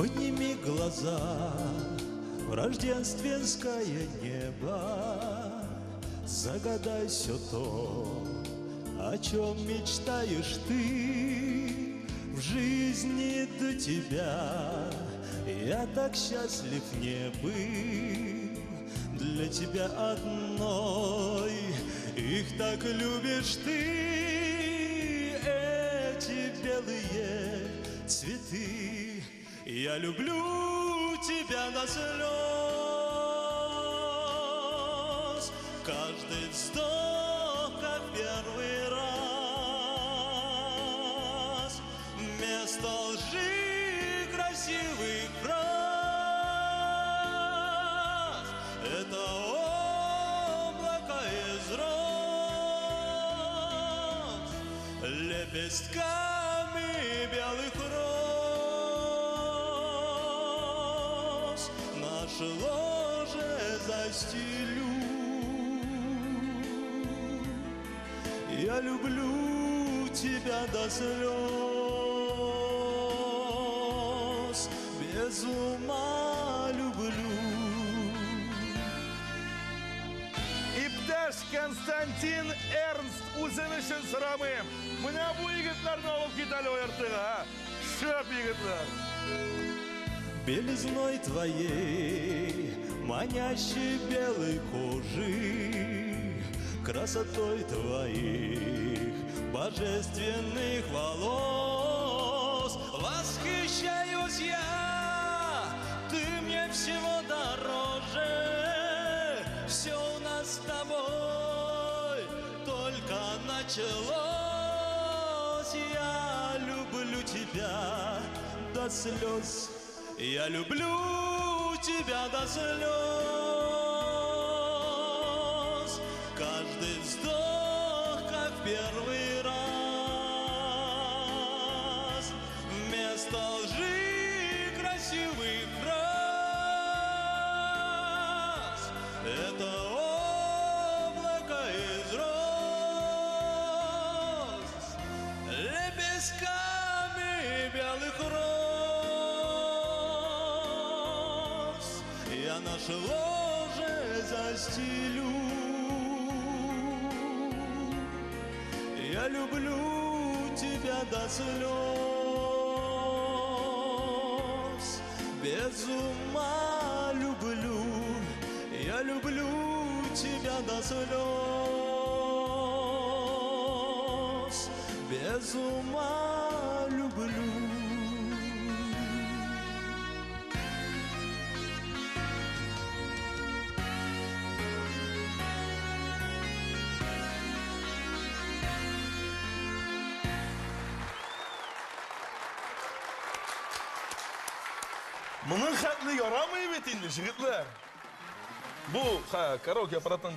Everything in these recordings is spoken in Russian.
Подними глаза в рождественское небо, загадай все то, о чем мечтаешь ты. В жизни до тебя я так счастлив не был. Для тебя одной их так любишь ты. Эти белые цветы, я люблю тебя до слез. Каждый вздох, как первый раз. Вместо лжи красивых фраз. Это облако из роз, лепестками белых роз. Наше ложе застелю. Я люблю тебя до слез, без ума люблю. İptaş Konstantin Ernst uzun için sıramıyım. Mına bu yigitlerini alıp gidelim o yırtığa. Şöp yigitler. Белизной твоей, манящей белой кожи, красотой твоих божественных волос восхищаюсь я, ты мне всего дороже. Все у нас с тобой только началось. Я люблю тебя до слез. Я люблю тебя до слез. Каждый вздох, как первый раз. Вместо лжи красивых фраз. Это облако из роз, лепестками белых роз. Я наше ложе застелю. Я люблю тебя до слез, без ума люблю. Я люблю тебя до слез, без ума люблю. Bunun hatlı yaramıyor betindi yigitler. Bu karaoke aparatın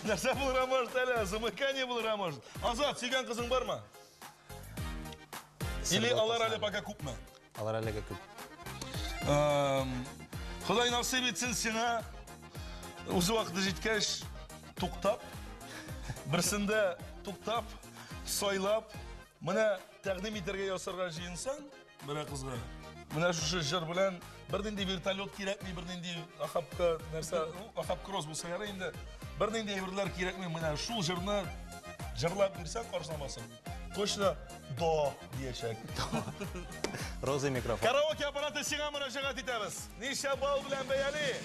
Narsa bulur может әлі, замыкание bulur может. Azat, сүйген kızın var mı? Или алар әлі пока күпме? Алар әлі көп. Құдай насip etsin сеңа, осы вақыты жеткәш тоқтап, бірсінде тоқтап, сайлап, мына тәқдим етерге ясырға жиынсан, бір қызға. Мына шушы жыр білән, бірден де вертолет керекмей, бірден де ахапқа, нәрсе, ахап кросс болса яра енді, бірден де ебірлер керекмей, мына шул жырны жырлап берсең, қарсыламасың. Точно до дiyecek. Роза микрофон. Karaoke aparatı сиңа müracaat etemiz. Неше балл белән бәяли?